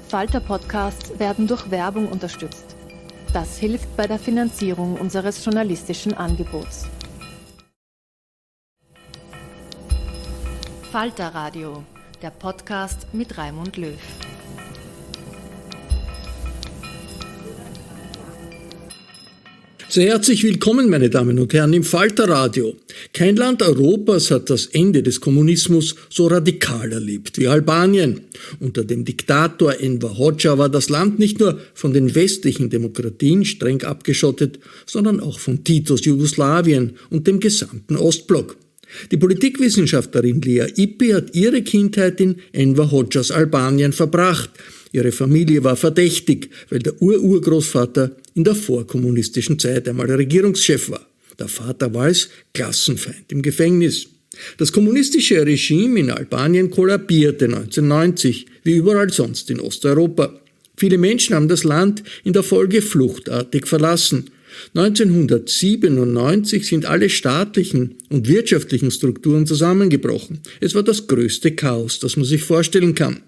FALTER-Podcasts werden durch Werbung unterstützt. Das hilft bei der Finanzierung unseres journalistischen Angebots. FALTER Radio, der Podcast mit Raimund Löw. Sehr herzlich willkommen, meine Damen und Herren, im FALTER-Radio. Kein Land Europas hat das Ende des Kommunismus so radikal erlebt wie Albanien. Unter dem Diktator Enver Hodscha war das Land nicht nur von den westlichen Demokratien streng abgeschottet, sondern auch von Titos Jugoslawien und dem gesamten Ostblock. Die Politikwissenschaftlerin Lea Ypi hat ihre Kindheit in Enver Hodschas Albanien verbracht. Ihre Familie war verdächtig, weil der Urgroßvater in der vorkommunistischen Zeit einmal Regierungschef war. Der Vater war als Klassenfeind im Gefängnis. Das kommunistische Regime in Albanien kollabierte 1990, wie überall sonst in Osteuropa. Viele Menschen haben das Land in der Folge fluchtartig verlassen. 1997 sind alle staatlichen und wirtschaftlichen Strukturen zusammengebrochen. Es war das größte Chaos, das man sich vorstellen kann.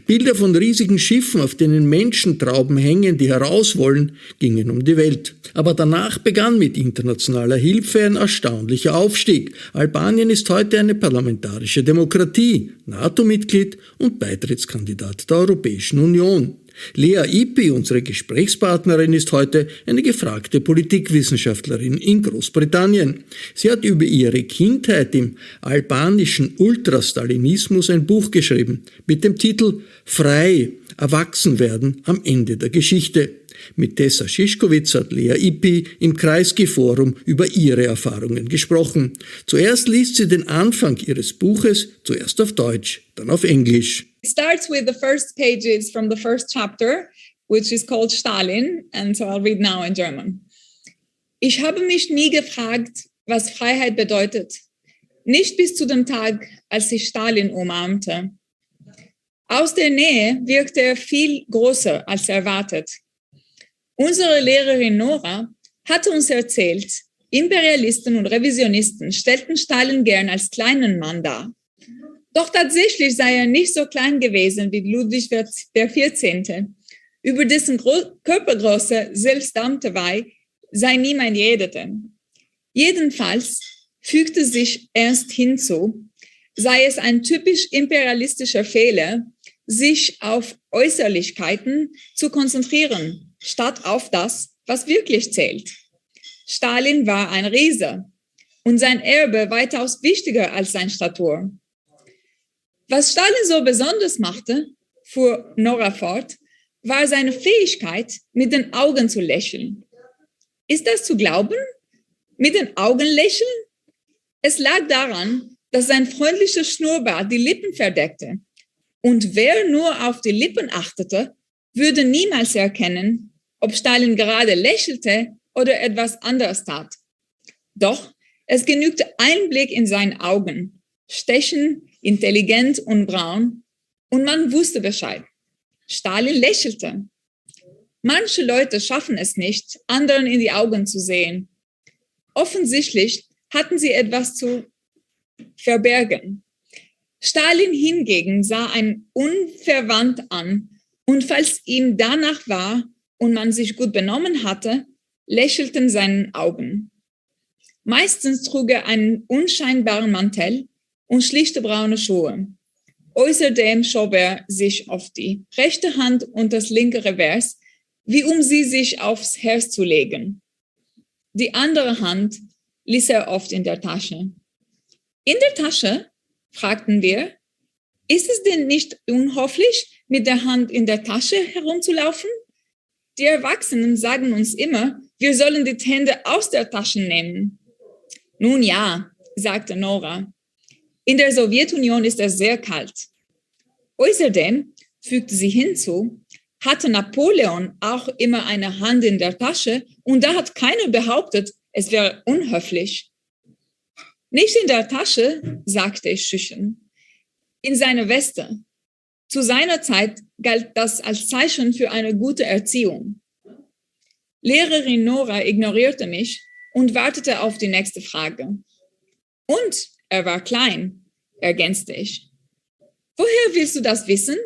Bilder von riesigen Schiffen, auf denen Menschentrauben hängen, die heraus wollen, gingen um die Welt. Aber danach begann mit internationaler Hilfe ein erstaunlicher Aufstieg. Albanien ist heute eine parlamentarische Demokratie, NATO-Mitglied und Beitrittskandidat der Europäischen Union. Lea Ypi, unsere Gesprächspartnerin, ist heute eine gefragte Politikwissenschaftlerin in Großbritannien. Sie hat über ihre Kindheit im albanischen Ultrastalinismus ein Buch geschrieben mit dem Titel Frei, Erwachsenwerden am Ende der Geschichte. Mit Tessa Szyszkowitz hat Lea Ypi im Kreisky-Forum über ihre Erfahrungen gesprochen. Zuerst liest sie den Anfang ihres Buches, zuerst auf Deutsch, dann auf Englisch. It starts with the first pages from the first chapter, which is called Stalin, and so I'll read now in German. Ich habe mich nie gefragt, was Freiheit bedeutet. Nicht bis zu dem Tag, als ich Stalin umarmte. Aus der Nähe wirkte er viel größer als erwartet. Unsere Lehrerin Nora hatte uns erzählt, Imperialisten und Revisionisten stellten Stalin gern als kleinen Mann dar. Doch tatsächlich sei er nicht so klein gewesen wie Ludwig XIV., über dessen Körpergröße selbst Damtewei sei niemand redete. Jedenfalls fügte sich Ernst hinzu, sei es ein typisch imperialistischer Fehler, sich auf Äußerlichkeiten zu konzentrieren, statt auf das, was wirklich zählt. Stalin war ein Riese und sein Erbe weitaus wichtiger als seine Statur. Was Stalin so besonders machte, fuhr Nora fort, war seine Fähigkeit, mit den Augen zu lächeln. Ist das zu glauben? Mit den Augen lächeln? Es lag daran, dass sein freundlicher Schnurrbart die Lippen verdeckte. Und wer nur auf die Lippen achtete, würde niemals erkennen, ob Stalin gerade lächelte oder etwas anderes tat. Doch es genügte ein Blick in seine Augen, stechen, intelligent und braun, und man wusste Bescheid. Stalin lächelte. Manche Leute schaffen es nicht, anderen in die Augen zu sehen. Offensichtlich hatten sie etwas zu verbergen. Stalin hingegen sah einen unverwandt an, und falls ihm danach war und man sich gut benommen hatte, lächelten seine Augen. Meistens trug er einen unscheinbaren Mantel und schlichte braune Schuhe. Außerdem schob er sich auf die rechte Hand und das linke Revers, wie um sie sich aufs Herz zu legen. Die andere Hand ließ er oft in der Tasche. In der Tasche? Fragten wir. Ist es denn nicht unhöflich, mit der Hand in der Tasche herumzulaufen? Die Erwachsenen sagen uns immer, wir sollen die Hände aus der Tasche nehmen. Nun ja, sagte Nora. In der Sowjetunion ist es sehr kalt. Außerdem, fügte sie hinzu, hatte Napoleon auch immer eine Hand in der Tasche und da hat keiner behauptet, es wäre unhöflich. Nicht in der Tasche, sagte ich schüchtern, in seiner Weste. Zu seiner Zeit galt das als Zeichen für eine gute Erziehung. Lehrerin Nora ignorierte mich und wartete auf die nächste Frage. Und er war klein, ergänzte ich. Woher willst du das wissen?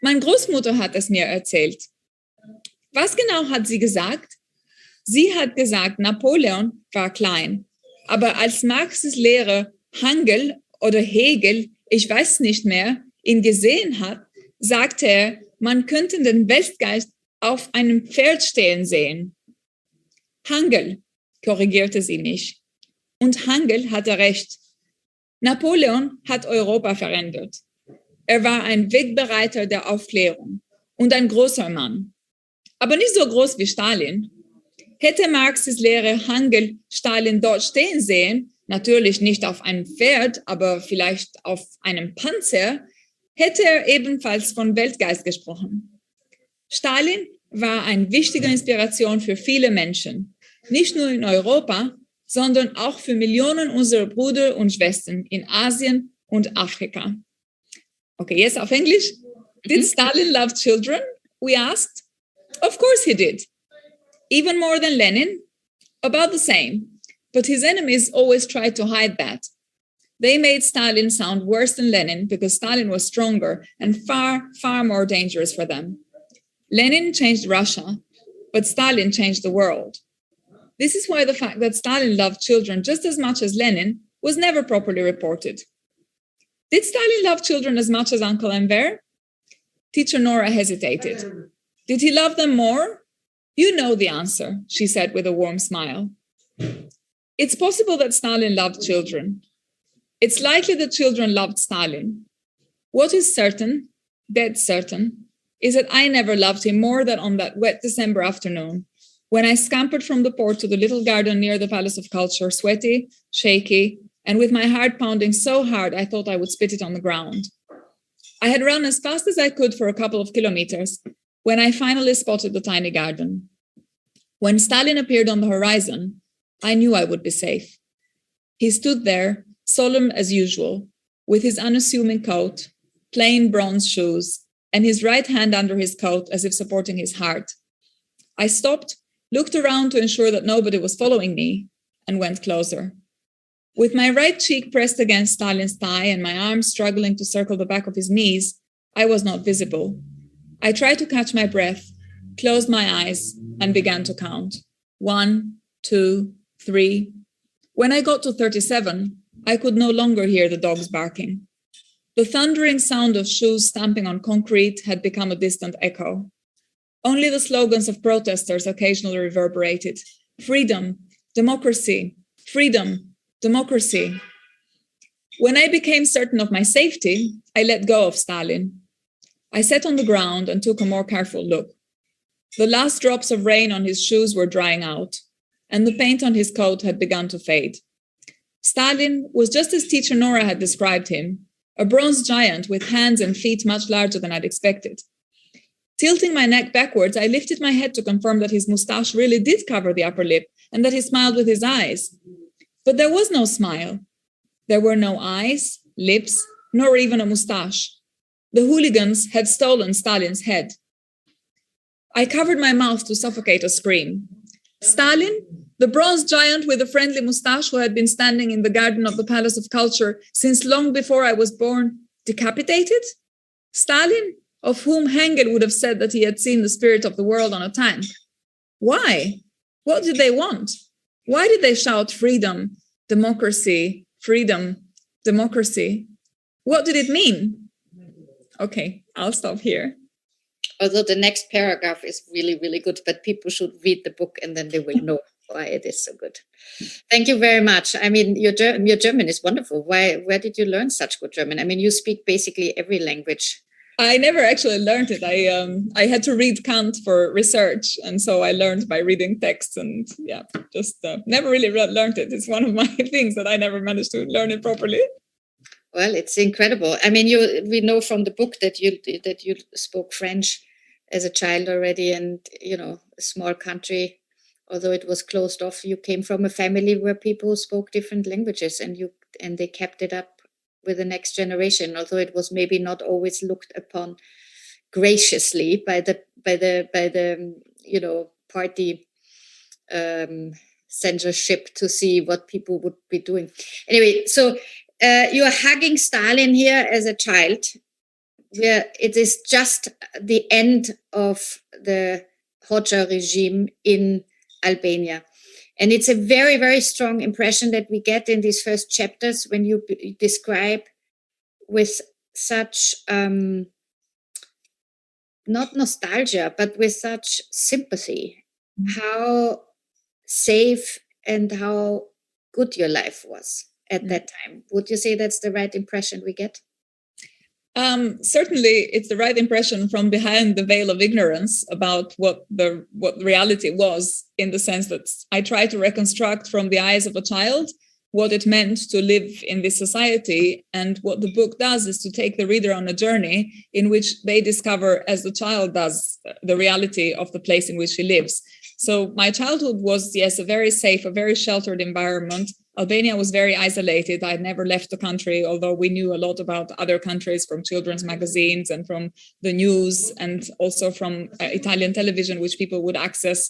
Meine Großmutter hat es mir erzählt. Was genau hat sie gesagt? Sie hat gesagt, Napoleon war klein. Aber als Marxes Lehrer Hangel oder Hegel, ich weiß nicht mehr, ihn gesehen hat, sagte er, man könnte den Weltgeist auf einem Pferd stehen sehen. Hangel, korrigierte sie mich. Und Hangel hatte recht. Napoleon hat Europa verändert. Er war ein Wegbereiter der Aufklärung und ein großer Mann. Aber nicht so groß wie Stalin. Hätte Marxes Lehrer Hangel Stalin dort stehen sehen, natürlich nicht auf einem Pferd, aber vielleicht auf einem Panzer, hätte er ebenfalls von Weltgeist gesprochen. Stalin war eine wichtige Inspiration für viele Menschen, nicht nur in Europa, sondern auch für Millionen unserer Brüder und Schwestern in Asien und Afrika. Okay, jetzt auf Englisch. Did Stalin love children? We asked. Of course he did. Even more than Lenin? About the same. But his enemies always tried to hide that. They made Stalin sound worse than Lenin because Stalin was stronger and far, far more dangerous for them. Lenin changed Russia, but Stalin changed the world. This is why the fact that Stalin loved children just as much as Lenin was never properly reported. Did Stalin love children as much as Uncle Enver? Teacher Nora hesitated. Did he love them more? You know the answer, she said with a warm smile. It's possible that Stalin loved children. It's likely that children loved Stalin. What is certain, dead certain, is that I never loved him more than on that wet December afternoon, when I scampered from the port to the little garden near the Palace of Culture, sweaty, shaky, and with my heart pounding so hard I thought I would spit it on the ground. I had run as fast as I could for a couple of kilometers when I finally spotted the tiny garden. When Stalin appeared on the horizon, I knew I would be safe. He stood there, solemn as usual, with his unassuming coat, plain bronze shoes, and his right hand under his coat as if supporting his heart. I stopped, looked around to ensure that nobody was following me, and went closer. With my right cheek pressed against Stalin's thigh and my arms struggling to circle the back of his knees, I was not visible. I tried to catch my breath, closed my eyes, and began to count. 1, 2, 3. When I got to 37, I could no longer hear the dogs barking. The thundering sound of shoes stamping on concrete had become a distant echo. Only the slogans of protesters occasionally reverberated. Freedom, democracy, freedom, democracy. When I became certain of my safety, I let go of Stalin. I sat on the ground and took a more careful look. The last drops of rain on his shoes were drying out, and the paint on his coat had begun to fade. Stalin was just as teacher Nora had described him, a bronze giant with hands and feet much larger than I'd expected. Tilting my neck backwards, I lifted my head to confirm that his mustache really did cover the upper lip and that he smiled with his eyes. But there was no smile. There were no eyes, lips, nor even a mustache. The hooligans had stolen Stalin's head. I covered my mouth to suffocate a scream. Stalin, the bronze giant with a friendly mustache who had been standing in the garden of the Palace of Culture since long before I was born, decapitated? Stalin, of whom Hengel would have said that he had seen the spirit of the world on a tank. Why? What did they want? Why did they shout freedom, democracy, freedom, democracy? What did it mean? Okay, I'll stop here. Although the next paragraph is really, really good, but people should read the book and then they will know why it is so good. Thank you very much. I mean, your German is wonderful. Where did you learn such good German? I mean, you speak basically every language. I never actually learned it. I had to read Kant for research, and so I learned by reading texts, and just never really learned it. It's one of my things that I never managed to learn it properly. Well, it's incredible. I mean, we know from the book that you spoke French as a child already, and a small country, although it was closed off, you came from a family where people spoke different languages, and they kept it up with the next generation, although it was maybe not always looked upon graciously by the party censorship to see what people would be doing. Anyway, so you are hugging Stalin here as a child. it is just the end of the Hodscha regime in Albania. And it's a very, very strong impression that we get in these first chapters when you describe with such, not nostalgia, but with such sympathy, how safe and how good your life was at that time. Would you say that's the right impression we get? Certainly, it's the right impression from behind the veil of ignorance about what reality was, in the sense that I try to reconstruct from the eyes of a child what it meant to live in this society. And what the book does is to take the reader on a journey in which they discover, as the child does, the reality of the place in which he lives. So my childhood was, yes, a very safe, a very sheltered environment. Albania was very isolated. I never left the country, although we knew a lot about other countries from children's magazines and from the news, and also from Italian television, which people would access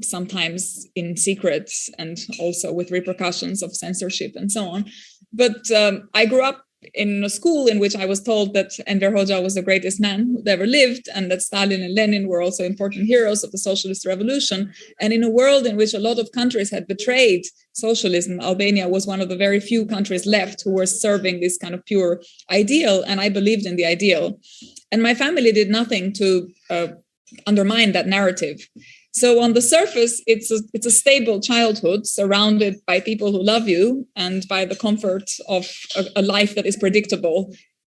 sometimes in secret and also with repercussions of censorship and so on. But I grew up in a school in which I was told that Enver Hodscha was the greatest man who'd ever lived, and that Stalin and Lenin were also important heroes of the socialist revolution. And in a world in which a lot of countries had betrayed socialism, Albania was one of the very few countries left who were serving this kind of pure ideal, and I believed in the ideal. And my family did nothing to undermine that narrative. So on the surface, it's a stable childhood surrounded by people who love you and by the comfort of a life that is predictable,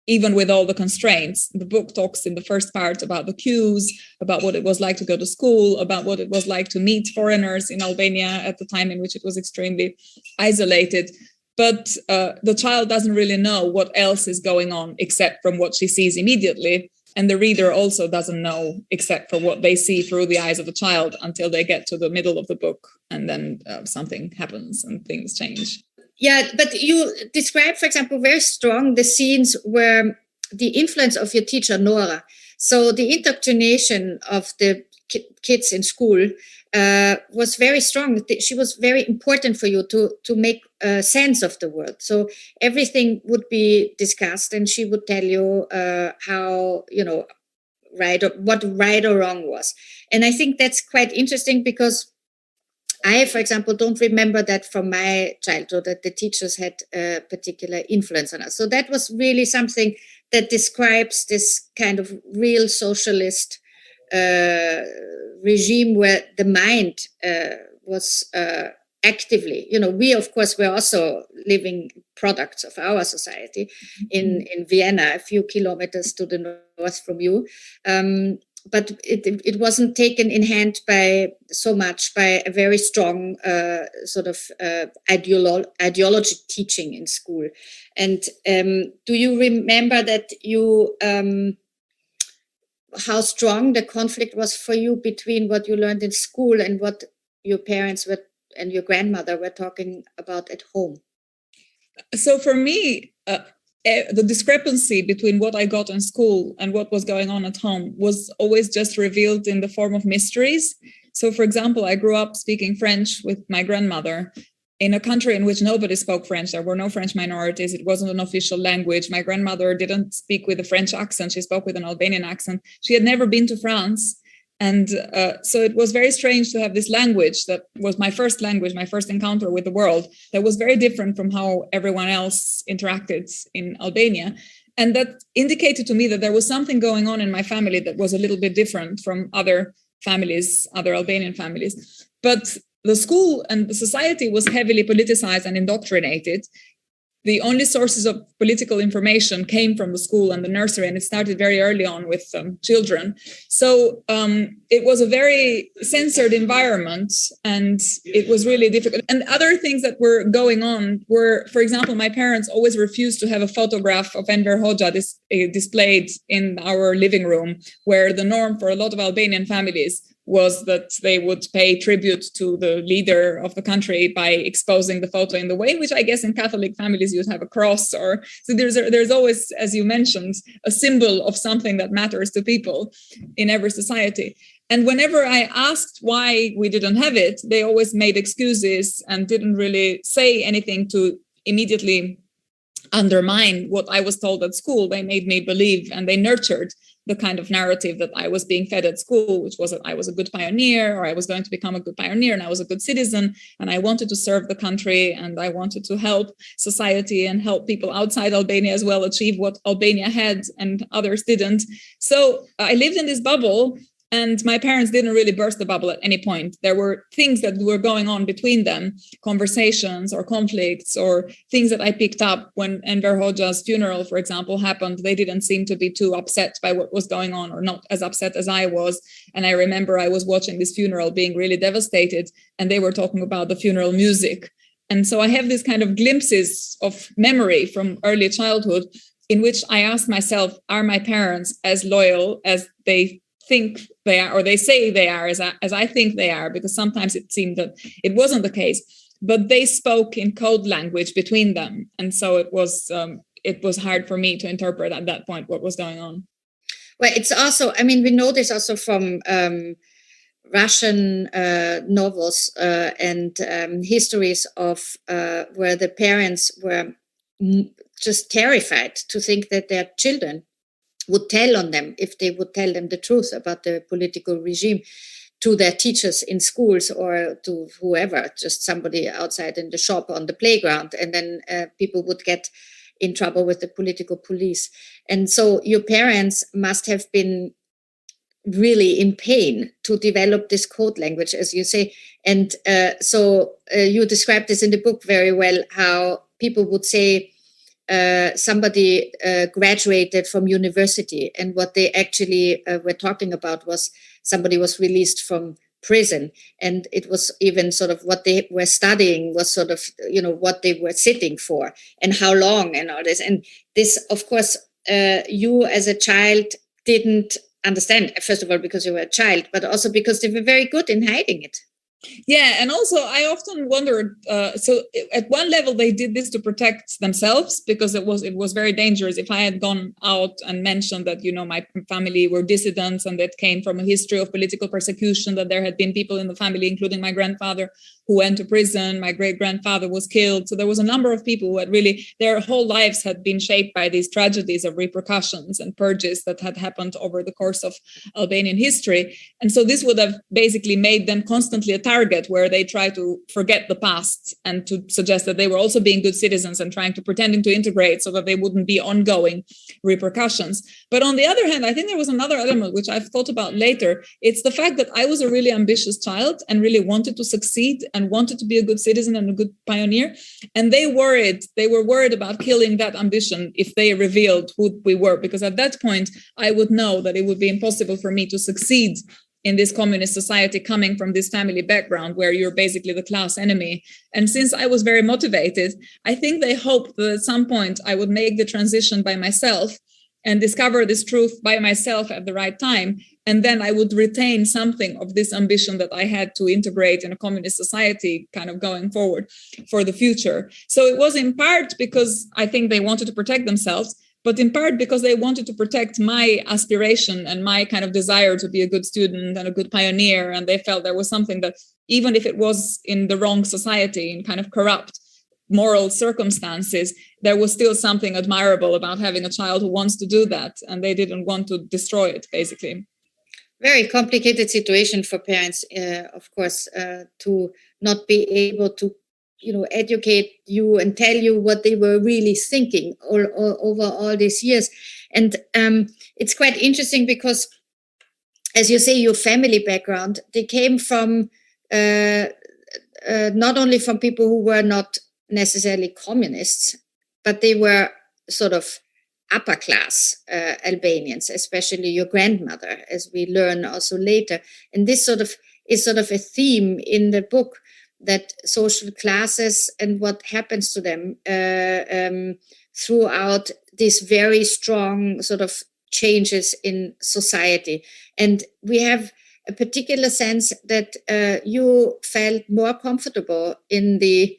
even with all the constraints. The book talks in the first part about the queues, about what it was like to go to school, about what it was like to meet foreigners in Albania at the time in which it was extremely isolated. But the child doesn't really know what else is going on except from what she sees immediately. And the reader also doesn't know except for what they see through the eyes of the child until they get to the middle of the book. And then something happens and things change. Yeah, but you describe, for example, very strong the scenes where the influence of your teacher, Nora. So the indoctrination of the kids in school was very strong. She was very important for you to make sense of the world. So everything would be discussed, and she would tell you how, what right or wrong was. And I think that's quite interesting because I, for example, don't remember that from my childhood that the teachers had a particular influence on us. So that was really something that describes this kind of real socialist regime where the mind was actively, we, of course, were also living products of our society in Vienna, a few kilometers to the north from you. But it wasn't taken in hand by a very strong ideology teaching in school. And do you remember that how strong the conflict was for you between what you learned in school and what your parents and your grandmother were talking about at home? So for me, the discrepancy between what I got in school and what was going on at home was always just revealed in the form of mysteries. So, for example, I grew up speaking French with my grandmother in a country in which nobody spoke French. There were no French minorities. It wasn't an official language. My grandmother didn't speak with a French accent. She spoke with an Albanian accent. She had never been to France. And so it was very strange to have this language that was my first language, my first encounter with the world, that was very different from how everyone else interacted in Albania. And that indicated to me that there was something going on in my family that was a little bit different from other families, other Albanian families. But the school and the society was heavily politicized and indoctrinated. The only sources of political information came from the school and the nursery, and it started very early on with children. So it was a very censored environment, and it was really difficult. And other things that were going on were, for example, my parents always refused to have a photograph of Enver Hodscha displayed in our living room, where the norm for a lot of Albanian families was that they would pay tribute to the leader of the country by exposing the photo in the way in which I guess in Catholic families you'd have a cross, or so there's always, as you mentioned, a symbol of something that matters to people in every society. And whenever I asked why we didn't have it, they always made excuses and didn't really say anything to immediately undermine what I was told at school. They made me believe, and they nurtured the kind of narrative that I was being fed at school, which was that I was a good pioneer, or I was going to become a good pioneer, and I was a good citizen, and I wanted to serve the country, and I wanted to help society and help people outside Albania as well achieve what Albania had and others didn't. So I lived in this bubble, and my parents didn't really burst the bubble at any point. There were things that were going on between them, conversations or conflicts or things that I picked up when Enver Hodscha's funeral, for example, happened. They didn't seem to be too upset by what was going on, or not as upset as I was. And I remember I was watching this funeral being really devastated, and they were talking about the funeral music. And so I have these kind of glimpses of memory from early childhood in which I asked myself, are my parents as loyal as they think they are, or they say they are, as I think they are? Because sometimes it seemed that it wasn't the case, but they spoke in code language between them, and so it was hard for me to interpret at that point what was going on. Well, it's also, I mean, we know this also from Russian novels and histories of where the parents were just terrified to think that their children would tell on them, if they would tell them the truth about the political regime, to their teachers in schools or to whoever, just somebody outside in the shop, on the playground, and then people would get in trouble with the political police. And so your parents must have been really in pain to develop this code language, as you say. And so you described this in the book very well, how people would say, somebody graduated from university, and what they actually were talking about was somebody was released from prison, and it was even sort of what they were studying was sort of, you know, what they were sitting for and how long and all this. And this, of course, you as a child didn't understand, first of all because you were a child, but also because they were very good in hiding it. Yeah, and also I often wondered, so at one level they did this to protect themselves, because it was very dangerous if I had gone out and mentioned that, you know, my family were dissidents and that came from a history of political persecution, that there had been people in the family, including my grandfather, who went to prison. My great-grandfather was killed. So there was a number of people who had really, their whole lives had been shaped by these tragedies of repercussions and purges that had happened over the course of Albanian history. And so this would have basically made them constantly a target where they try to forget the past and to suggest that they were also being good citizens and pretending to integrate so that they wouldn't be ongoing repercussions. But on the other hand, I think there was another element which I've thought about later. It's the fact that I was a really ambitious child and really wanted to succeed and wanted to be a good citizen and a good pioneer. And they were worried about killing that ambition if they revealed who we were, because at that point, I would know that it would be impossible for me to succeed in this communist society coming from this family background where you're basically the class enemy. And since I was very motivated, I think they hoped that at some point I would make the transition by myself and discover this truth by myself at the right time. And then I would retain something of this ambition that I had to integrate in a communist society kind of going forward for the future. So it was in part because I think they wanted to protect themselves, but in part because they wanted to protect my aspiration and my kind of desire to be a good student and a good pioneer. And they felt there was something that, even if it was in the wrong society, in kind of corrupt moral circumstances, there was still something admirable about having a child who wants to do that. And they didn't want to destroy it, basically. Very complicated situation for parents, of course, to not be able to, you know, educate you and tell you what they were really thinking over all these years. And it's quite interesting because, as you say, your family background, they came from not only from people who were not necessarily communists, but they were sort of upper class Albanians, especially your grandmother, as we learn also later. And this is sort of a theme in the book, that social classes and what happens to them throughout these very strong sort of changes in society. And we have a particular sense that you felt more comfortable in the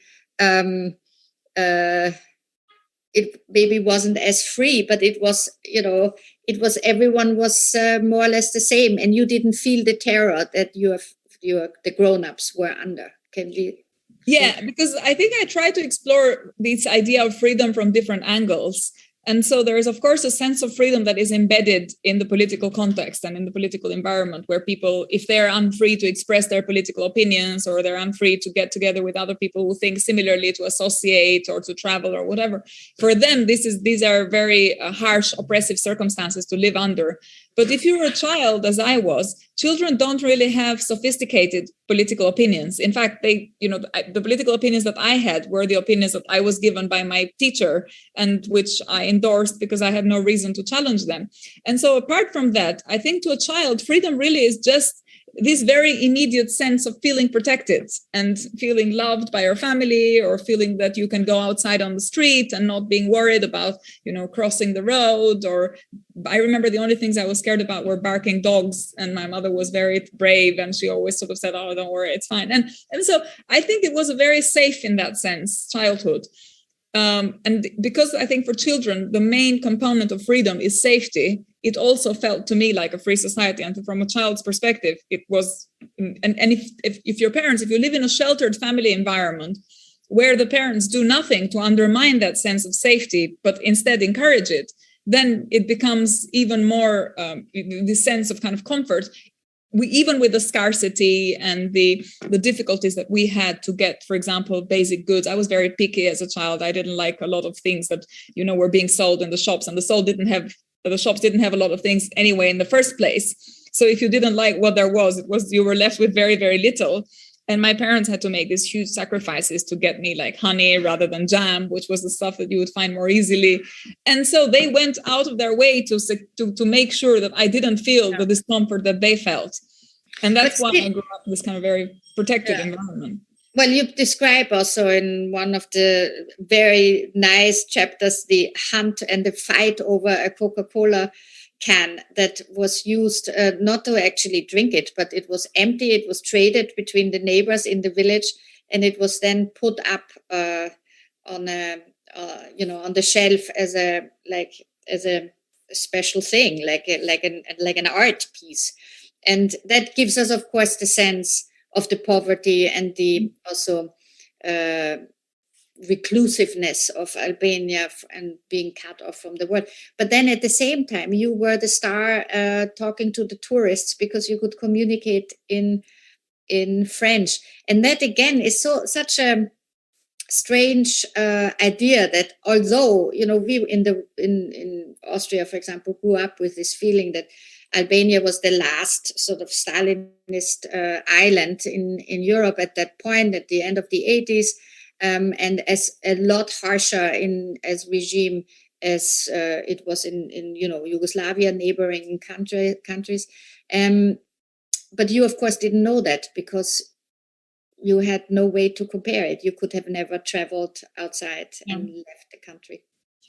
it maybe wasn't as free, but it was, you know, it was, everyone was more or less the same, and you didn't feel the terror that the grown-ups were under. Can we Yeah, because I think I try to explore this idea of freedom from different angles. And so there is, of course, a sense of freedom that is embedded in the political context and in the political environment, where people, if they're unfree to express their political opinions, or they're unfree to get together with other people who think similarly, to associate or to travel or whatever, for them, these are very harsh, oppressive circumstances to live under. But if you're a child, as I was, children don't really have sophisticated political opinions. In fact, the political opinions that I had were the opinions that I was given by my teacher, and which I endorsed because I had no reason to challenge them. And so apart from that, I think to a child, freedom really is just this very immediate sense of feeling protected and feeling loved by your family, or feeling that you can go outside on the street and not being worried about, crossing the road. Or I remember the only things I was scared about were barking dogs, and my mother was very brave, and she always sort of said, "Oh, don't worry, it's fine." And so I think it was a very safe, in that sense, childhood. And because I think for children, the main component of freedom is safety, it also felt to me like a free society. And from a child's perspective, it was, and if your parents, if you live in a sheltered family environment where the parents do nothing to undermine that sense of safety, but instead encourage it, then it becomes even more the sense of kind of comfort. Even with the scarcity and the difficulties that we had to get, for example, basic goods. I was very picky as a child. I didn't like a lot of things that, were being sold in the shops, and the shops didn't have a lot of things anyway in the first place. So if you didn't like what there was, you were left with very, very little. And my parents had to make these huge sacrifices to get me like honey rather than jam, which was the stuff that you would find more easily. And so they went out of their way to make sure that I didn't feel the discomfort that they felt. And that's why I grew up in this kind of very protected environment. Well, you describe also in one of the very nice chapters the hunt and the fight over a Coca-Cola can that was used not to actually drink it, but it was empty. It was traded between the neighbors in the village, and it was then put up on the shelf as a special thing, like an art piece. And that gives us, of course, the sense of the poverty and the also reclusiveness of Albania and being cut off from the world. But then at the same time, you were the star talking to the tourists because you could communicate in French. And that, again, is such a strange idea that although, we in Austria, for example, grew up with this feeling that Albania was the last sort of Stalinist island in Europe at that point, at the end of the 80s, and as a lot harsher as regime as it was in Yugoslavia, neighboring countries. But you, of course, didn't know that because you had no way to compare it. You could have never traveled outside and left the country.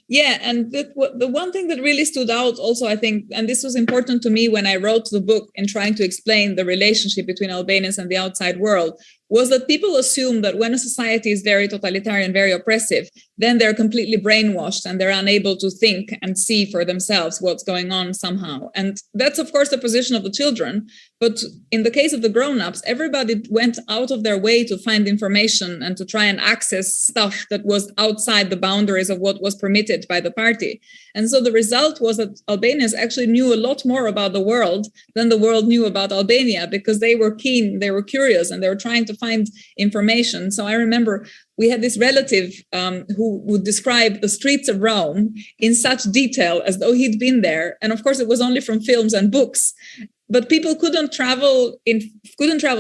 Yeah, and the one thing that really stood out also, I think, and this was important to me when I wrote the book and trying to explain the relationship between Albanians and the outside world, was that people assume that when a society is very totalitarian, very oppressive, then they're completely brainwashed and they're unable to think and see for themselves what's going on somehow. And that's, of course, the position of the children. But in the case of the grown-ups, everybody went out of their way to find information and to try and access stuff that was outside the boundaries of what was permitted by the party. And so the result was that Albanians actually knew a lot more about the world than the world knew about Albania, because they were keen, they were curious, and they were trying to find information. So I remember we had this relative who would describe the streets of Rome in such detail as though he'd been there. And of course, it was only from films and books. But people couldn't travel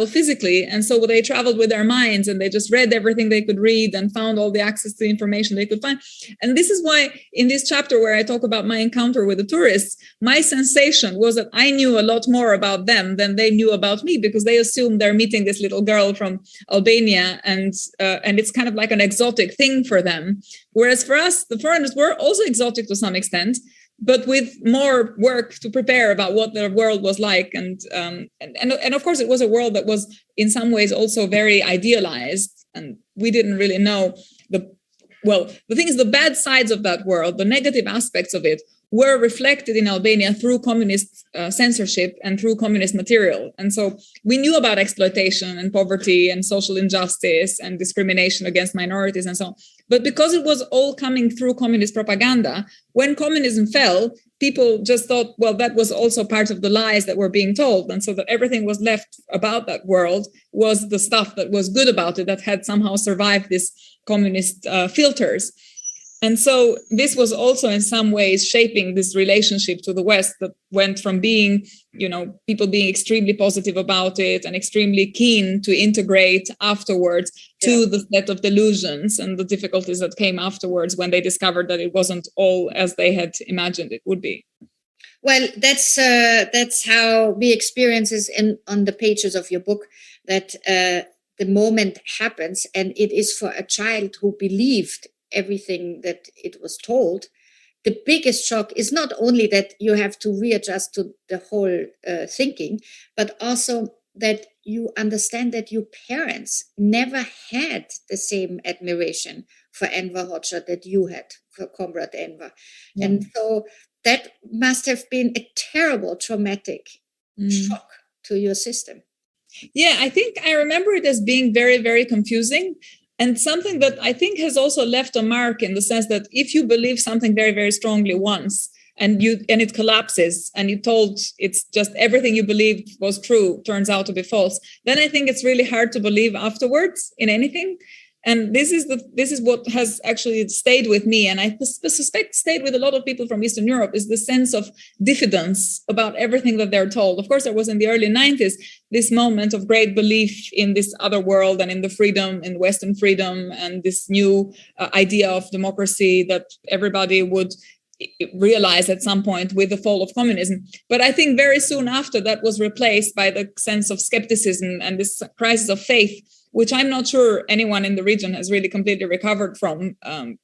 physically. And so they traveled with their minds, and they just read everything they could read and found all the access to information they could find. And this is why in this chapter where I talk about my encounter with the tourists, my sensation was that I knew a lot more about them than they knew about me, because they assumed they're meeting this little girl from Albania, and it's kind of like an exotic thing for them. Whereas for us, the foreigners were also exotic to some extent, but with more work to prepare about what the world was like. And of course, it was a world that was in some ways also very idealized. And we didn't really know the thing is, the bad sides of that world, the negative aspects of it, were reflected in Albania through communist censorship and through communist material. And so we knew about exploitation and poverty and social injustice and discrimination against minorities and so on. But because it was all coming through communist propaganda, when communism fell, people just thought, well, that was also part of the lies that were being told. And so that everything was left about that world was the stuff that was good about it, that had somehow survived these communist filters. And so this was also in some ways shaping this relationship to the West that went from being, people being extremely positive about it and extremely keen to integrate afterwards to the set of delusions and the difficulties that came afterwards when they discovered that it wasn't all as they had imagined it would be. Well, that's how we experience it on the pages of your book, that the moment happens, and it is for a child who believed everything that it was told. The biggest shock is not only that you have to readjust to the whole thinking, but also that you understand that your parents never had the same admiration for Enver Hodscha that you had for Comrade Enver. Yeah. And so that must have been a terrible traumatic shock to your system. Yeah, I think I remember it as being very, very confusing. And something that I think has also left a mark, in the sense that if you believe something very, very strongly once and it collapses and you're told it's just everything you believed was true turns out to be false, then I think it's really hard to believe afterwards in anything. And this is what has actually stayed with me, and I suspect stayed with a lot of people from Eastern Europe, is the sense of diffidence about everything that they're told. Of course, there was in the early 90s this moment of great belief in this other world and in the freedom, in Western freedom, and this new idea of democracy that everybody would realize at some point with the fall of communism. But I think very soon after, that was replaced by the sense of skepticism and this crisis of faith, which I'm not sure anyone in the region has really completely recovered from,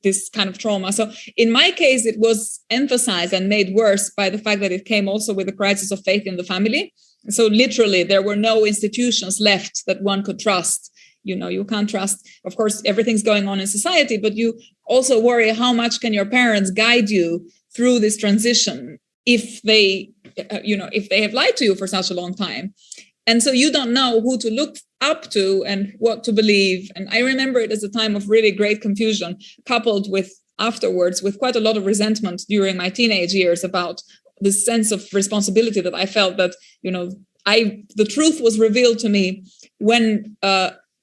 this kind of trauma. So in my case, it was emphasized and made worse by the fact that it came also with a crisis of faith in the family. So literally, there were no institutions left that one could trust. You can't trust, of course, everything's going on in society, but you also worry how much can your parents guide you through this transition if they have lied to you for such a long time. And so you don't know who to look up to and what to believe. And I remember it as a time of really great confusion, coupled with afterwards with quite a lot of resentment during my teenage years about this sense of responsibility that I felt that, the truth was revealed to me when,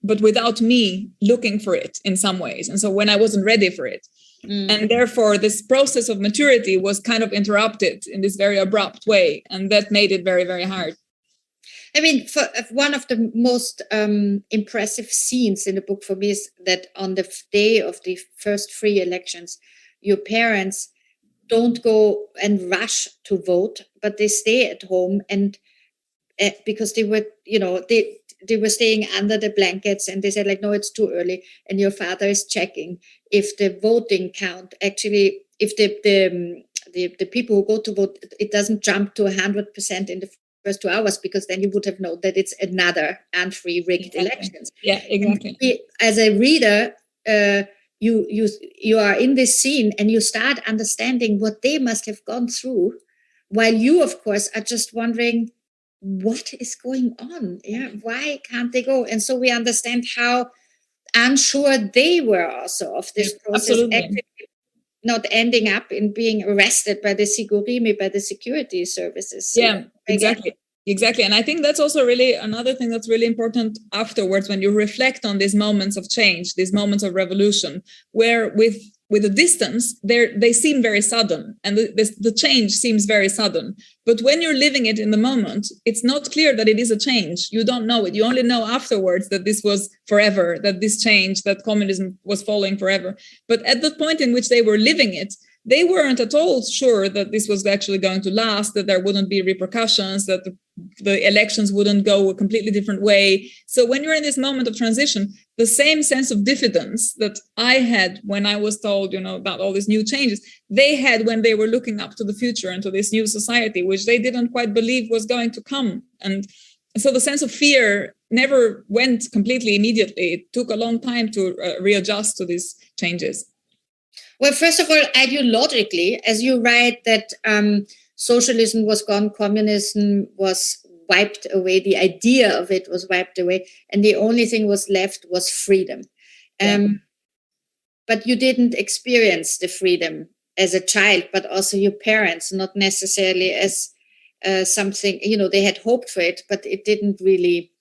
but without me looking for it in some ways. And so when I wasn't ready for it. And therefore, this process of maturity was kind of interrupted in this very abrupt way. And that made it very, very hard. I mean, for one of the most impressive scenes in the book for me is that on the day of the first free elections, your parents don't go and rush to vote, but they stay at home, and because they were, they were staying under the blankets, and they said, like, no, it's too early. And your father is checking if the voting count actually, if the people who go to vote, it doesn't jump to 100% in the first 2 hours, because then you would have known that it's another unfree rigged elections. Yeah, exactly. As a reader, you are in this scene and you start understanding what they must have gone through, while you, of course, are just wondering what is going on. Yeah, why can't they go? And so we understand how unsure they were also of this process, actually not ending up in being arrested by the Sigurimi, by the security services. So yeah, exactly. And I think that's also really another thing that's really important afterwards, when you reflect on these moments of change, these moments of revolution, where with a distance, they seem very sudden, and the change seems very sudden. But when you're living it in the moment, it's not clear that it is a change. You don't know it. You only know afterwards that this was forever, that this change, that communism was falling forever. But at the point in which they were living it, they weren't at all sure that this was actually going to last, that there wouldn't be repercussions, that the elections wouldn't go a completely different way. So when you're in this moment of transition, the same sense of diffidence that I had when I was told, about all these new changes, they had when they were looking up to the future and to this new society, which they didn't quite believe was going to come. And so the sense of fear never went completely immediately. It took a long time to readjust to these changes. Well, first of all, ideologically, as you write that socialism was gone, communism was wiped away, the idea of it was wiped away, and the only thing was left was freedom. But you didn't experience the freedom as a child, but also your parents, not necessarily as something, they had hoped for it, but it didn't really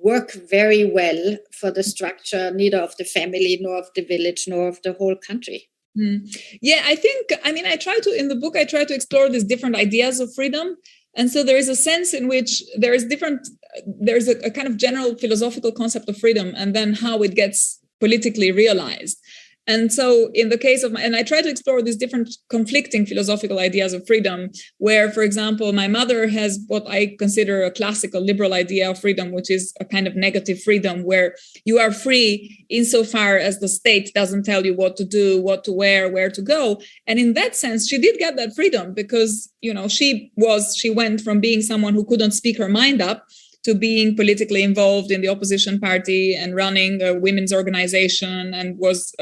work very well for the structure, neither of the family, nor of the village, nor of the whole country. Yeah, I the book, I try to explore these different ideas of freedom. And so there is a sense in which there's a kind of general philosophical concept of freedom, and then how it gets politically realized. And so in the case of and I try to explore these different conflicting philosophical ideas of freedom, where, for example, my mother has what I consider a classical liberal idea of freedom, which is a kind of negative freedom, where you are free insofar as the state doesn't tell you what to do, what to wear, where to go. And in that sense, she did get that freedom because, she went from being someone who couldn't speak her mind up to being politically involved in the opposition party and running a women's organization, and was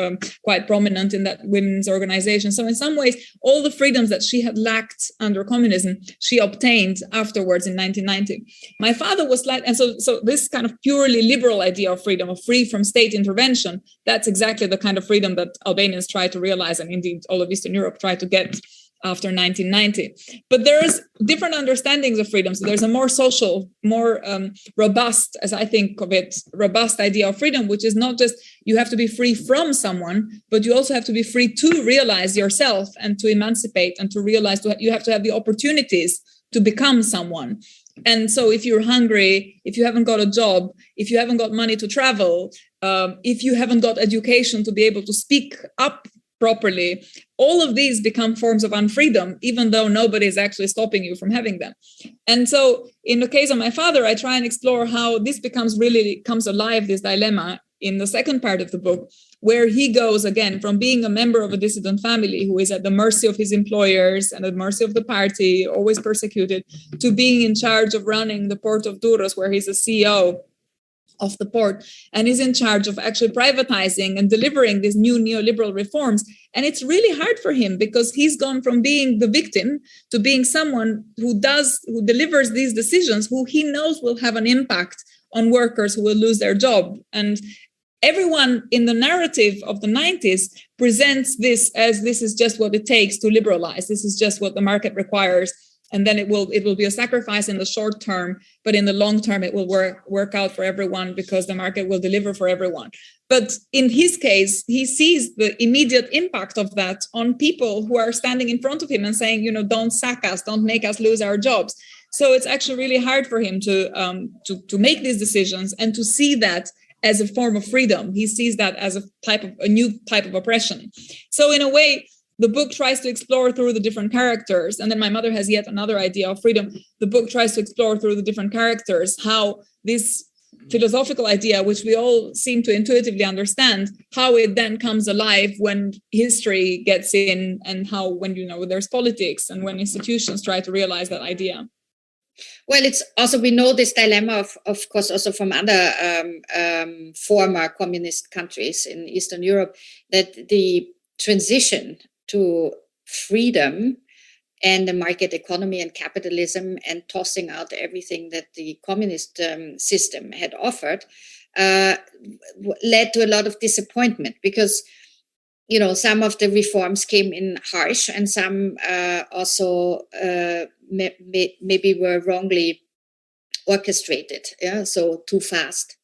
quite prominent in that women's organization. So in some ways, all the freedoms that she had lacked under communism, she obtained afterwards in 1990. My father was so this kind of purely liberal idea of freedom, of free from state intervention, that's exactly the kind of freedom that Albanians try to realize, and indeed all of Eastern Europe try to get after 1990. But there's different understandings of freedom. So there's a more social, more robust, as I think of it, robust idea of freedom, which is not just you have to be free from someone, but you also have to be free to realize yourself and to emancipate and to realize you have to have the opportunities to become someone. And so if you're hungry, if you haven't got a job, if you haven't got money to travel, if you haven't got education to be able to speak up properly, all of these become forms of unfreedom, even though nobody is actually stopping you from having them. And so in the case of my father, I try and explore how this comes alive, this dilemma, in the second part of the book, where he goes again from being a member of a dissident family who is at the mercy of his employers and at the mercy of the party, always persecuted, to being in charge of running the port of Durrës, where he's a CEO of the port, and is in charge of actually privatizing and delivering these new neoliberal reforms. And it's really hard for him because he's gone from being the victim to being someone who delivers these decisions, who he knows will have an impact on workers who will lose their job. And everyone in the narrative of the 90s presents this as this is just what it takes to liberalize. This is just what the market requires. And then it will be a sacrifice in the short term, but in the long term, it will work out for everyone because the market will deliver for everyone. But in his case, he sees the immediate impact of that on people who are standing in front of him and saying, don't sack us, don't make us lose our jobs. So it's actually really hard for him to make these decisions and to see that as a form of freedom. He sees that as a new type of oppression. So in a way, the book tries to explore through the different characters. And then my mother has yet another idea of freedom. The book tries to explore through the different characters how this philosophical idea, which we all seem to intuitively understand, how it then comes alive when history gets in, and how when there's politics and when institutions try to realize that idea. Well, it's also, we know this dilemma, of course, also from other former communist countries in Eastern Europe, that the transition to freedom and the market economy and capitalism and tossing out everything that the communist system had offered led to a lot of disappointment because, some of the reforms came in harsh and some also maybe were wrongly orchestrated. Yeah, so too fast.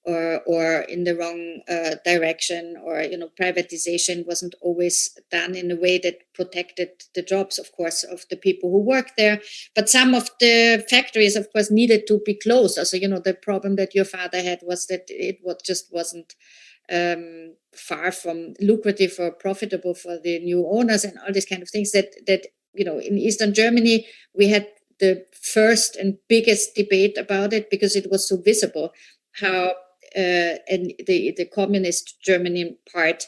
Or in the wrong direction, or privatization wasn't always done in a way that protected the jobs, of course, of the people who work there. But some of the factories, of course, needed to be closed. Also, the problem that your father had was that it just wasn't far from lucrative or profitable for the new owners, and all these kind of things that in Eastern Germany we had the first and biggest debate about it because it was so visible how. And the communist Germany part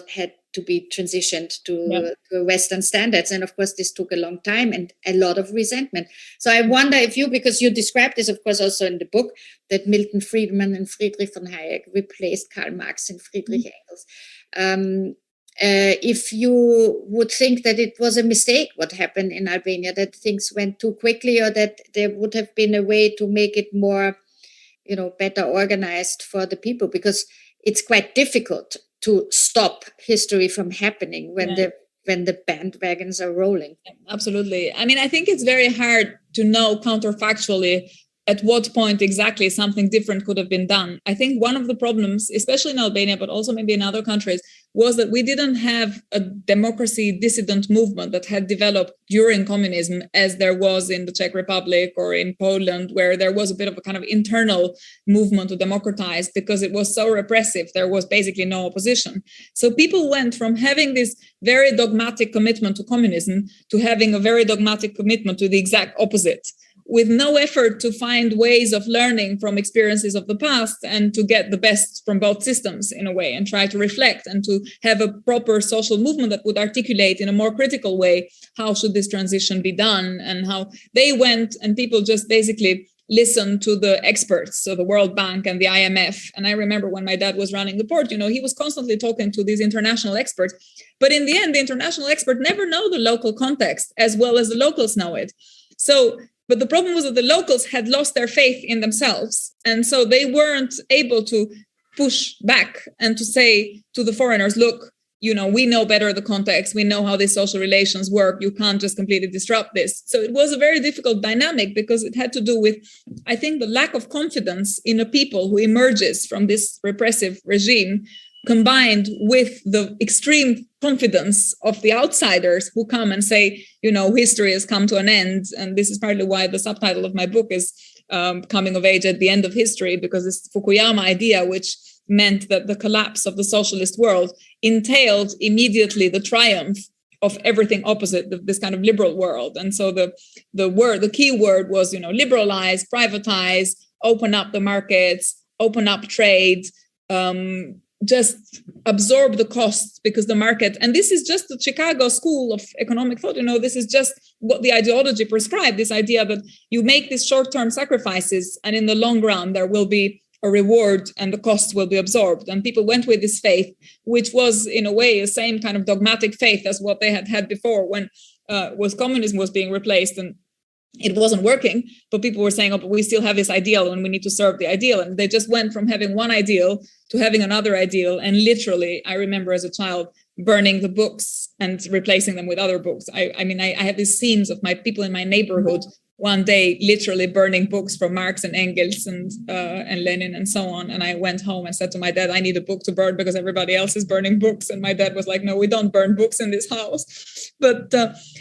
had to be transitioned to Western standards, and of course this took a long time and a lot of resentment. So I wonder if because you described this, of course, also in the book, that Milton Friedman and Friedrich von Hayek replaced Karl Marx and Friedrich Engels. if you would think that it was a mistake what happened in Albania, that things went too quickly, or that there would have been a way to make it more, better organized for the people, because it's quite difficult to stop history from happening when the bandwagons are rolling. Absolutely. I mean, I think it's very hard to know counterfactually at what point exactly something different could have been done. I think one of the problems, especially in Albania, but also maybe in other countries, was that we didn't have a democracy dissident movement that had developed during communism, as there was in the Czech Republic or in Poland, where there was a bit of a kind of internal movement to democratize, because it was so repressive. There was basically no opposition. So people went from having this very dogmatic commitment to communism to having a very dogmatic commitment to the exact opposite, with no effort to find ways of learning from experiences of the past and to get the best from both systems in a way, and try to reflect and to have a proper social movement that would articulate in a more critical way how should this transition be done, and how they went and people just basically listened to the experts, so the World Bank and the IMF. And I remember when my dad was running the port, he was constantly talking to these international experts. But in the end, the international expert never know the local context as well as the locals know it. But the problem was that the locals had lost their faith in themselves. And so they weren't able to push back and to say to the foreigners, look, we know better the context. We know how these social relations work. You can't just completely disrupt this. So it was a very difficult dynamic, because it had to do with, I think, the lack of confidence in a people who emerges from this repressive regime, combined with the extreme confidence of the outsiders who come and say, history has come to an end. And this is partly why the subtitle of my book is Coming of Age at the End of History, because this Fukuyama idea, which meant that the collapse of the socialist world entailed immediately the triumph of everything opposite this kind of liberal world. And so the key word was, liberalize, privatize, open up the markets, open up trade, just absorb the costs, because the market, and this is just the Chicago School of Economic Thought, this is just what the ideology prescribed, this idea that you make these short-term sacrifices and in the long run there will be a reward and the costs will be absorbed. And people went with this faith, which was in a way the same kind of dogmatic faith as what they had had before when communism was being replaced and it wasn't working, but people were saying, but we still have this ideal and we need to serve the ideal. And they just went from having one ideal to having another ideal. And literally, I remember as a child burning the books and replacing them with other books. I have these scenes of my people in my neighborhood one day literally burning books from Marx and Engels and Lenin and so on. And I went home and said to my dad, I need a book to burn because everybody else is burning books. And my dad was like, no, we don't burn books in this house. But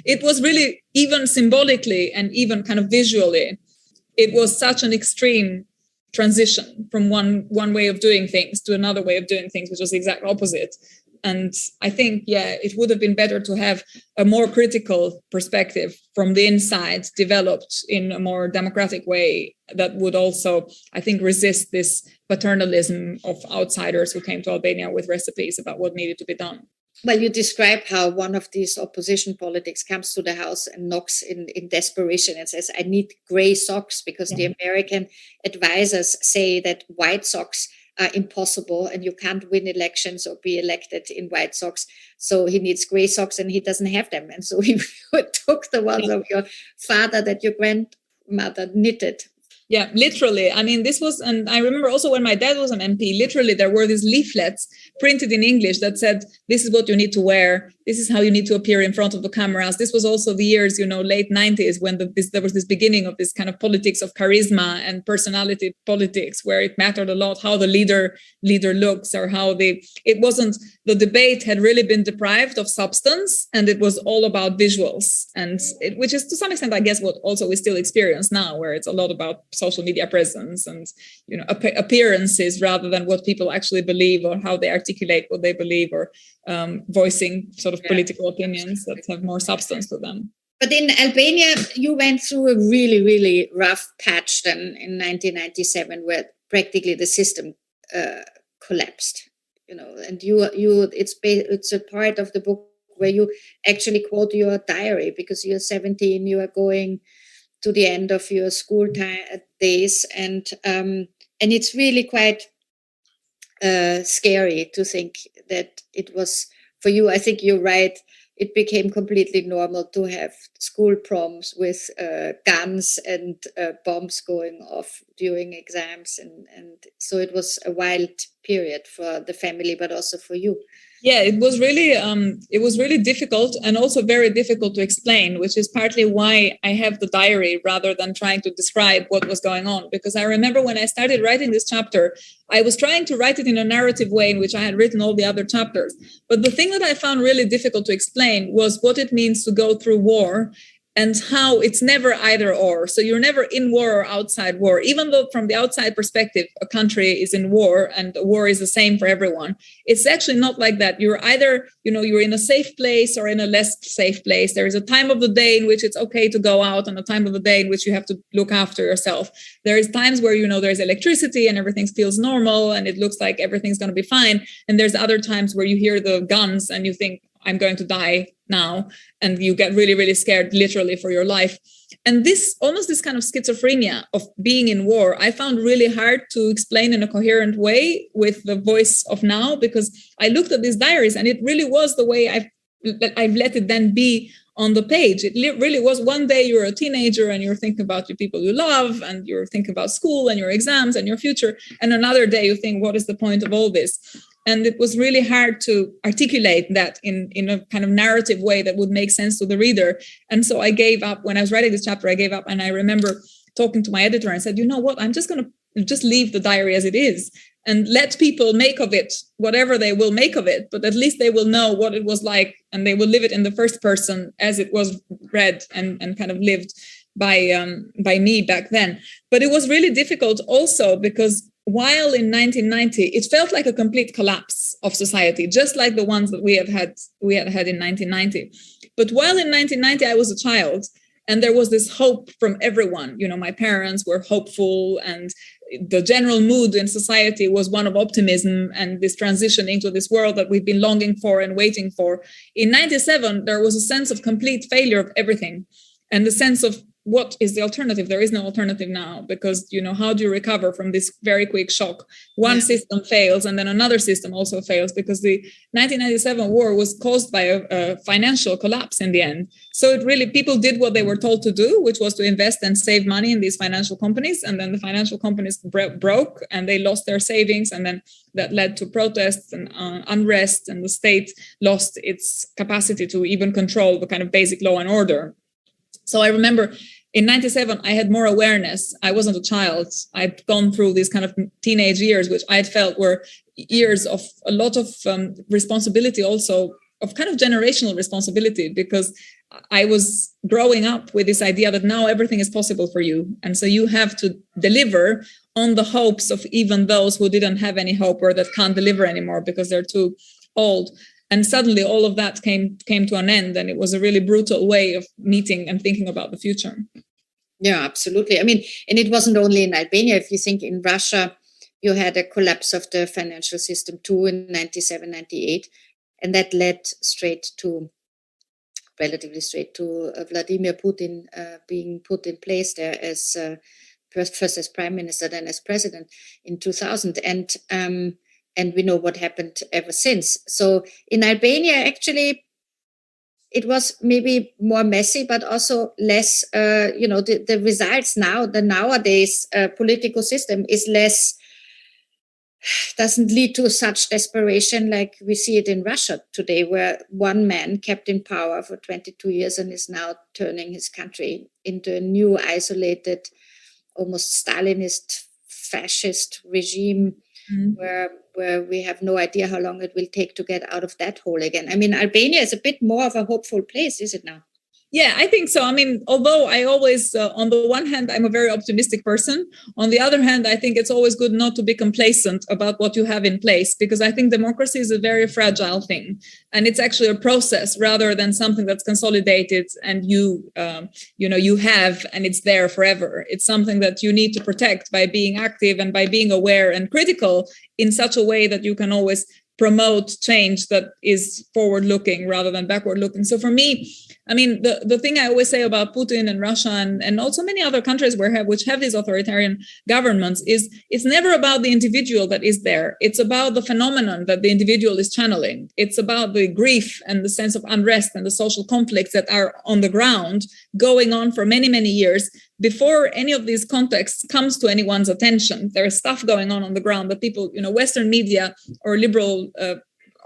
it was really, even symbolically and even kind of visually, it was such an extreme transition from one way of doing things to another way of doing things, which was the exact opposite. And I think, it would have been better to have a more critical perspective from the inside developed in a more democratic way that would also, I think, resist this paternalism of outsiders who came to Albania with recipes about what needed to be done. Well, you describe how one of these opposition politics comes to the house and knocks in desperation and says, I need gray socks, because the American advisors say that white socks are impossible and you can't win elections or be elected in white socks. So he needs gray socks and he doesn't have them. And so he took the ones of your father that your grandmother knitted. Yeah, literally. I mean, this was, and I remember also when my dad was an MP, literally there were these leaflets printed in English that said, this is what you need to wear. This is how you need to appear in front of the cameras. This was also the years, late 90s when there was this beginning of this kind of politics of charisma and personality politics, where it mattered a lot how the leader looks, or how it wasn't, the debate had really been deprived of substance and it was all about visuals. And which is to some extent, I guess, what also we still experience now, where it's a lot about social media presence and, appearances rather than what people actually believe or how they articulate what they believe, or voicing sort of political opinions that have more substance to them. But in Albania, you went through a really, really rough patch then in 1997, where practically the system collapsed. And it's a part of the book where you actually quote your diary, because you're 17, you are going to the end of your school days, and it's really quite scary to think that it was for you, I think you're right. It became completely normal to have school proms with guns and bombs going off during exams. And so it was a wild period for the family, but also for you. Yeah, it was really difficult, and also very difficult to explain, which is partly why I have the diary rather than trying to describe what was going on. Because I remember when I started writing this chapter, I was trying to write it in a narrative way in which I had written all the other chapters. But the thing that I found really difficult to explain was what it means to go through war, and how it's never either or. So you're never in war or outside war, even though from the outside perspective, a country is in war and war is the same for everyone. It's actually not like that. You're either, you're in a safe place or in a less safe place. There is a time of the day in which it's okay to go out, and a time of the day in which you have to look after yourself. There is times where, there's electricity and everything feels normal and it looks like everything's going to be fine. And there's other times where you hear the guns and you think, I'm going to die now. And you get really, really scared, literally, for your life. And this kind of schizophrenia of being in war, I found really hard to explain in a coherent way with the voice of now, because I looked at these diaries and it really was the way I've let it then be on the page. It really was. One day you're a teenager and you're thinking about the people you love, and you're thinking about school and your exams and your future. And another day you think, what is the point of all this? And it was really hard to articulate that in a kind of narrative way that would make sense to the reader. And so I gave up. When I was writing this chapter, I gave up. And I remember talking to my editor and said, you know what, I'm just going to just leave the diary as it is and let people make of it whatever they will make of it. But at least they will know what it was like, and they will live it in the first person as it was read and kind of lived by me back then. But it was really difficult also because while in 1990, it felt like a complete collapse of society, just like the ones that we had had in 1990. But while in 1990, I was a child, and there was this hope from everyone. My parents were hopeful, and the general mood in society was one of optimism and this transition into this world that we've been longing for and waiting for. In 97, there was a sense of complete failure of everything, and the sense of, what is the alternative? There is no alternative now, because, how do you recover from this very quick shock? One system fails, and then another system also fails, because the 1997 war was caused by a financial collapse in the end. So it really, people did what they were told to do, which was to invest and save money in these financial companies. And then the financial companies broke and they lost their savings. And then that led to protests and unrest, and the state lost its capacity to even control the kind of basic law and order. So I remember in 97, I had more awareness. I wasn't a child. I'd gone through these kind of teenage years, which I had felt were years of a lot of responsibility, also of kind of generational responsibility, because I was growing up with this idea that now everything is possible for you. And so you have to deliver on the hopes of even those who didn't have any hope or that can't deliver anymore because they're too old. And suddenly all of that came to an end, and it was a really brutal way of meeting and thinking about the future. Yeah, absolutely. I mean, and it wasn't only in Albania. If you think in Russia, you had a collapse of the financial system too in 97, 98. And that led relatively straight to Vladimir Putin being put in place there as first as prime minister, then as president in 2000. And we know what happened ever since. So in Albania, actually, it was maybe more messy, but also less, the results now, the nowadays political system is less, doesn't lead to such desperation like we see it in Russia today, where one man kept in power for 22 years and is now turning his country into a new, isolated, almost Stalinist, fascist regime, where we have no idea how long it will take to get out of that hole again. I mean, Albania is a bit more of a hopeful place, is it now? Yeah, I think so. I mean, although I always, on the one hand, I'm a very optimistic person. On the other hand, I think it's always good not to be complacent about what you have in place, because I think democracy is a very fragile thing. And it's actually a process rather than something that's consolidated and you have, and it's there forever. It's something that you need to protect by being active and by being aware and critical in such a way that you can always promote change that is forward-looking rather than backward-looking. So for me, I mean, the thing I always say about Putin and Russia and also many other countries which have these authoritarian governments is it's never about the individual that is there. It's about the phenomenon that the individual is channeling. It's about the grief and the sense of unrest and the social conflicts that are on the ground going on for many, many years before any of these contexts comes to anyone's attention. There is stuff going on the ground that people, Western media or liberal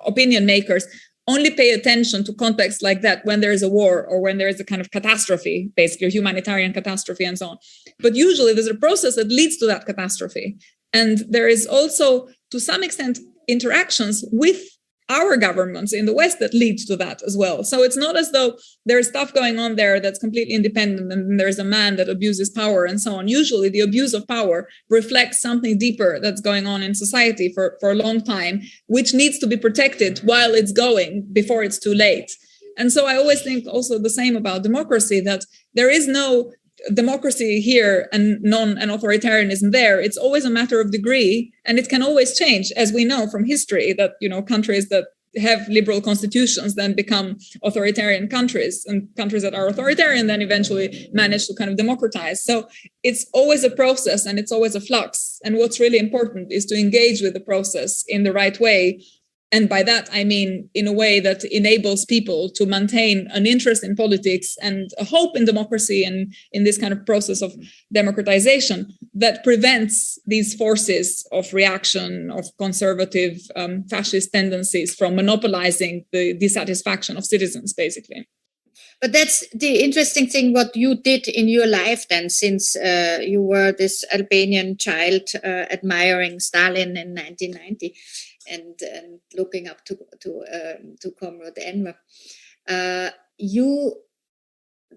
opinion makers only pay attention to contexts like that when there is a war or when there is a kind of catastrophe, basically a humanitarian catastrophe and so on. But usually there's a process that leads to that catastrophe. And there is also, to some extent, interactions with our governments in the West that leads to that as well. So it's not as though there's stuff going on there that's completely independent and there's a man that abuses power and so on. Usually the abuse of power reflects something deeper that's going on in society for a long time, which needs to be protected while it's going before it's too late. And so I always think also the same about democracy, that there is no democracy here and authoritarianism there. It's always a matter of degree, and it can always change, as we know from history that countries that have liberal constitutions then become authoritarian countries, and countries that are authoritarian then eventually manage to kind of democratize. So it's always a process and it's always a flux. And what's really important is to engage with the process in the right way. And by that, I mean, in a way that enables people to maintain an interest in politics and a hope in democracy and in this kind of process of democratization that prevents these forces of reaction, of conservative fascist tendencies from monopolizing the dissatisfaction of citizens, basically. But that's the interesting thing, what you did in your life then, since you were this Albanian child admiring Stalin in 1990. And looking up to Comrade Enver, you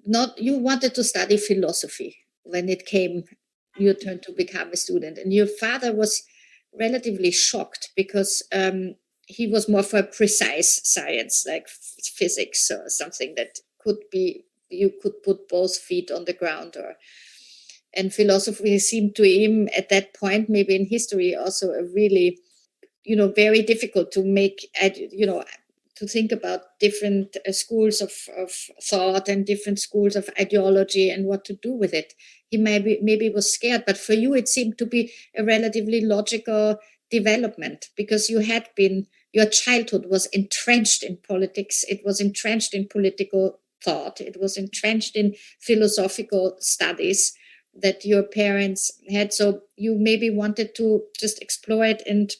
wanted to study philosophy when it came your turn to become a student, and your father was relatively shocked because he was more for precise science like physics or something that could be you could put both feet on the ground and philosophy seemed to him at that point, maybe in history, also a really very difficult to make, to think about different schools of thought and different schools of ideology and what to do with it. He maybe was scared, but for you, it seemed to be a relatively logical development because your childhood was entrenched in politics. It was entrenched in political thought. It was entrenched in philosophical studies that your parents had. So you maybe wanted to just explore it and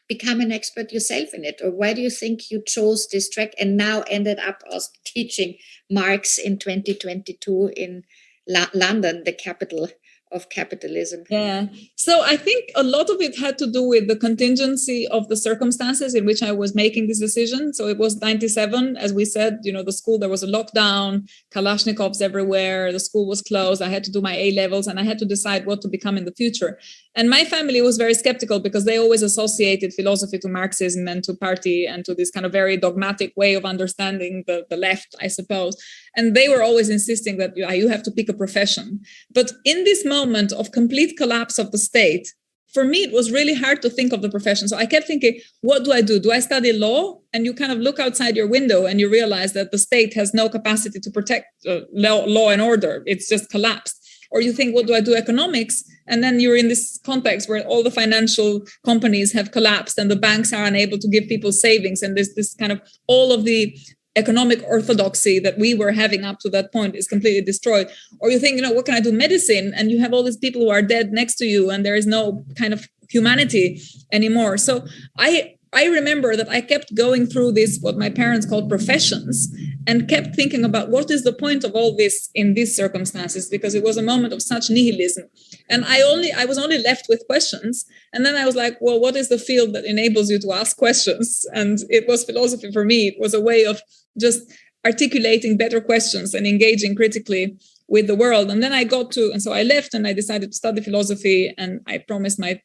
become an expert yourself in it? Or why do you think you chose this track and now ended up as teaching Marx in 2022 in London, the capital of capitalism? Yeah. So I think a lot of it had to do with the contingency of the circumstances in which I was making this decision. So it was 97, as we said, the school, there was a lockdown, Kalashnikovs everywhere, the school was closed. I had to do my A-levels and I had to decide what to become in the future. And my family was very skeptical because they always associated philosophy to Marxism and to party and to this kind of very dogmatic way of understanding the left, I suppose. And they were always insisting that you have to pick a profession. But in this moment of complete collapse of the state, for me, it was really hard to think of the profession. So I kept thinking, what do I do? Do I study law? And you kind of look outside your window and you realize that the state has no capacity to protect law and order. It's just collapsed. Or you think, what do I do? Economics? And then you're in this context where all the financial companies have collapsed and the banks are unable to give people savings. And there's this kind of all of the economic orthodoxy that we were having up to that point is completely destroyed. Or you think, what can I do? Medicine. And you have all these people who are dead next to you and there is no kind of humanity anymore. So I remember that I kept going through this, what my parents called professions, and kept thinking about what is the point of all this in these circumstances, because it was a moment of such nihilism. And I was only left with questions. And then I was like, well, what is the field that enables you to ask questions? And it was philosophy for me. It was a way of just articulating better questions and engaging critically with the world. And then so I left and I decided to study philosophy. And I promised my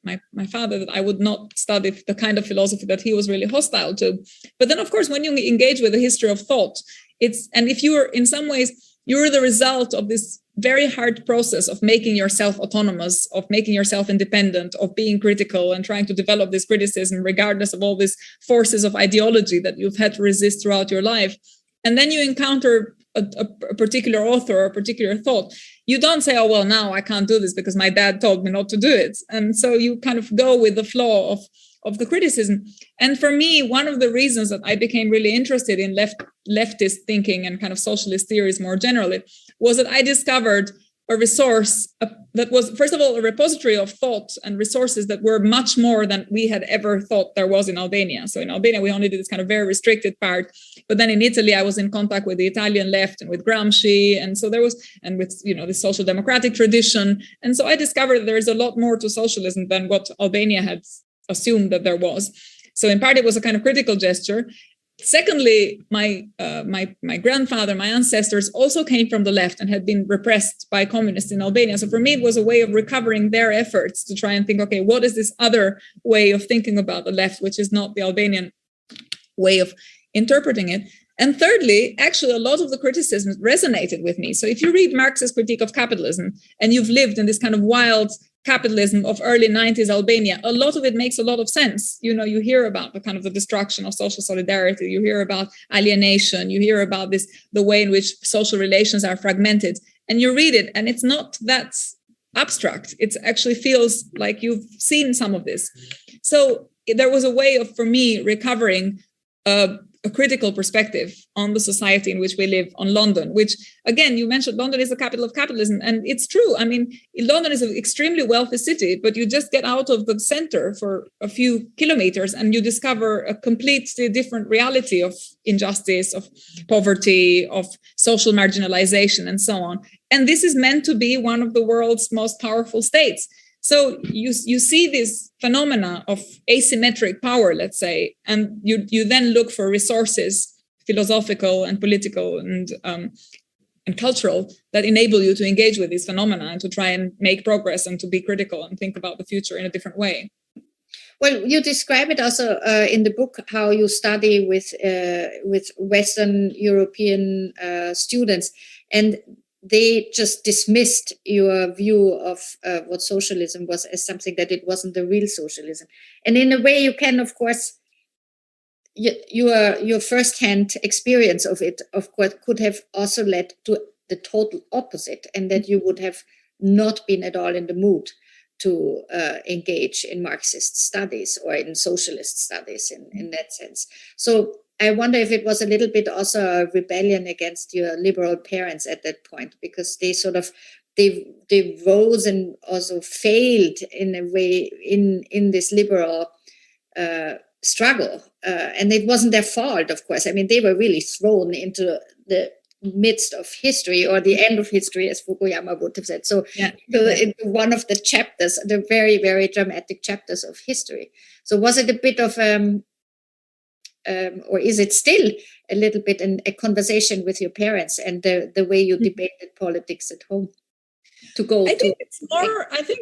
father that I would not study the kind of philosophy that he was really hostile to. But then, of course, when you engage with the history of thought, and if you are in some ways, you're the result of this very hard process of making yourself autonomous, of making yourself independent, of being critical and trying to develop this criticism regardless of all these forces of ideology that you've had to resist throughout your life. And then you encounter a particular author or a particular thought. You don't say, oh, well, now I can't do this because my dad told me not to do it. And so you kind of go with the flow of the criticism. And for me, one of the reasons that I became really interested in leftist thinking and kind of socialist theories more generally was that I discovered a resource that was, first of all, a repository of thought and resources that were much more than we had ever thought there was in Albania. So in Albania, we only did this kind of very restricted part. But then in Italy, I was in contact with the Italian left and with Gramsci. And so there was, and with, the social democratic tradition. And so I discovered there is a lot more to socialism than what Albania had assumed that there was. So in part, it was a kind of critical gesture. Secondly, my grandfather, my ancestors also came from the left and had been repressed by communists in Albania. So for me, it was a way of recovering their efforts to try and think, okay, what is this other way of thinking about the left, which is not the Albanian way of interpreting it? And thirdly, actually, a lot of the criticism resonated with me. So if you read Marx's Critique of Capitalism and you've lived in this kind of wild capitalism of early 90s Albania, a lot of it makes a lot of sense. You hear about the kind of the destruction of social solidarity. You hear about alienation. You hear about the way in which social relations are fragmented. And you read it, and it's not that abstract. It actually feels like you've seen some of this. So there was a way of, for me, recovering a critical perspective on the society in which we live, on London, which, again, you mentioned London is the capital of capitalism. And it's true. I mean, London is an extremely wealthy city, but you just get out of the center for a few kilometers and you discover a completely different reality of injustice, of poverty, of social marginalization, and so on. And this is meant to be one of the world's most powerful states. So you see this phenomena of asymmetric power, let's say, and you then look for resources, philosophical and political and cultural, that enable you to engage with these phenomena and to try and make progress and to be critical and think about the future in a different way. Well, you describe it also in the book, how you study with Western European students, and they just dismissed your view of what socialism was as something that it wasn't the real socialism. And in a way, you can, of course, your first-hand experience of it, of course, could have also led to the total opposite, and that you would have not been at all in the mood to engage in Marxist studies or in socialist studies in that sense. So I wonder if it was a little bit also a rebellion against your liberal parents at that point, because they sort of they rose and also failed in a way in this liberal struggle, and it wasn't their fault, of course. I mean, they were really thrown into the midst of history, or the end of history, as Fukuyama would have said. So, into one of the chapters, the very, very dramatic chapters of history. So was it a bit of or is it still a little bit a conversation with your parents and the way you debated politics at home? I think it's more. I think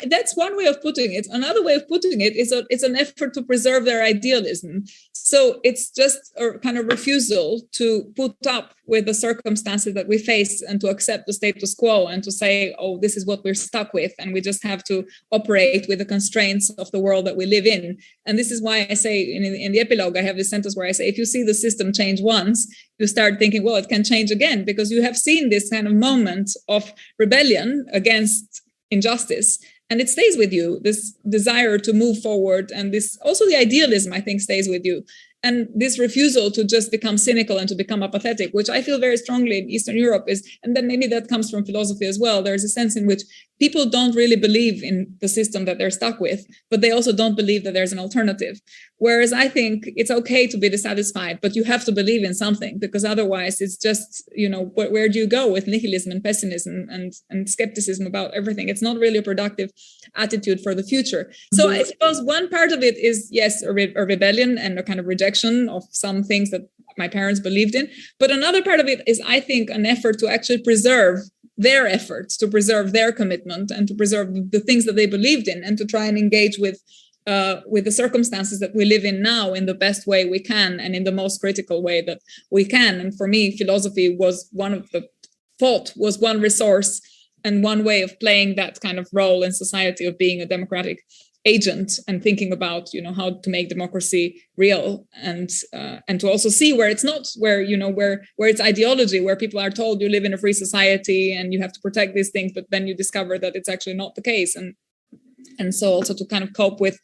that's one way of putting it. Another way of putting it is it's an effort to preserve their idealism. So it's just a kind of refusal to put up with the circumstances that we face and to accept the status quo and to say, oh, this is what we're stuck with, and we just have to operate with the constraints of the world that we live in. And this is why I say in the epilogue, I have this sentence where I say, if you see the system change once, you start thinking, well, it can change again, because you have seen this kind of moment of rebellion against injustice, and it stays with you, this desire to move forward, and this also the idealism, I think, stays with you. And this refusal to just become cynical and to become apathetic, which I feel very strongly in Eastern Europe is, and then maybe that comes from philosophy as well. There's a sense in which people don't really believe in the system that they're stuck with, but they also don't believe that there's an alternative. Whereas I think it's okay to be dissatisfied, but you have to believe in something, because otherwise it's just, where do you go with nihilism and pessimism and skepticism about everything? It's not really a productive attitude for the future. So I suppose one part of it is, yes, a rebellion and a kind of rejection of some things that my parents believed in. But another part of it is, I think, an effort to actually preserve their efforts, to preserve their commitment, and to preserve the things that they believed in, and to try and engage with the circumstances that we live in now in the best way we can and in the most critical way that we can. And for me, philosophy was one of the thought was one resource and one way of playing that kind of role in society of being a democratic agent and thinking about, how to make democracy real and to also see where it's not, where it's ideology, where people are told you live in a free society and you have to protect these things, but then you discover that it's actually not the case. And so also to kind of cope with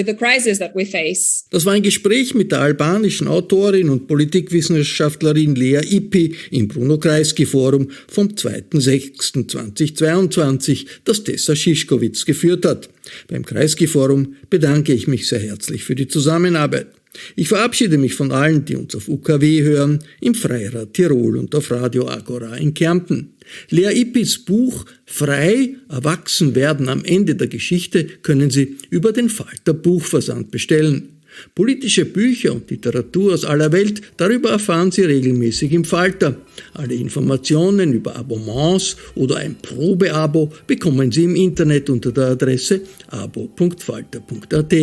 the crisis that we face. Das war ein Gespräch mit der albanischen Autorin und Politikwissenschaftlerin Lea Ypi im Bruno Kreisky Forum vom 2.6.2022, das Tessa Szyszkowitz geführt hat. Beim Kreisky Forum bedanke ich mich sehr herzlich für die Zusammenarbeit. Ich verabschiede mich von allen, die uns auf UKW hören, im Freirad Tirol und auf Radio Agora in Kärnten. Lea Ypis Buch Frei, Erwachsenwerden am Ende der Geschichte können Sie über den FALTER Buchversand bestellen. Politische Bücher und Literatur aus aller Welt, darüber erfahren Sie regelmäßig im FALTER. Alle Informationen über Abonnements oder ein Probeabo bekommen Sie im Internet unter der Adresse abo.falter.at.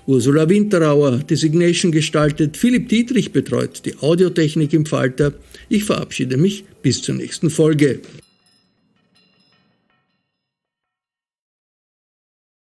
Ursula Winterauer hat Designation gestaltet, Philipp Dietrich betreut die Audiotechnik im FALTER. Ich verabschiede mich bis zur nächsten Folge.